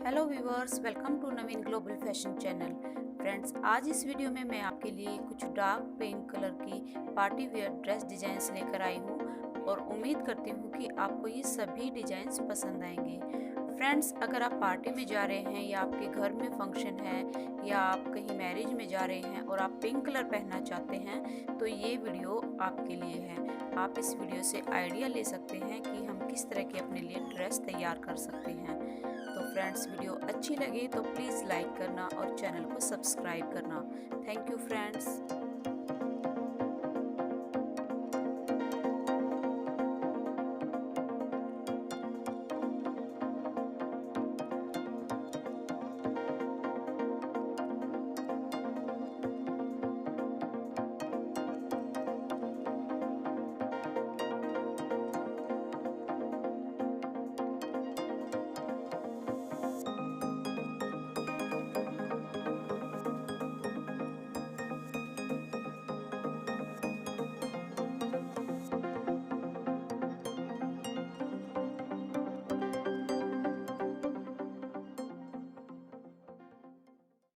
Hello viewers, welcome to Naveen global fashion channel. Friends, आज इस video में मैं आपके लिए कुछ डार्क पिंक कलर की पार्टी वेयर ड्रेस डिजाइन्स लेकर आई हूँ और उम्मीद करती हूँ कि आपको ये सभी डिजाइन्स पसंद आएंगे। फ्रेंड्स, अगर आप पार्टी में जा रहे हैं या आपके घर में फंक्शन है या आप कहीं मैरिज में जा रहे हैं और आप पिंक कलर पहनना चाहते हैं तो ये वीडियो आपके लिए है। आप इस वीडियो से आइडिया ले सकते हैं कि हम किस तरह की अपने लिए ड्रेस तैयार कर सकते हैं। तो फ्रेंड्स, वीडियो अच्छी लगे तो प्लीज़ लाइक करना और चैनल को सब्सक्राइब करना। Thank you friends.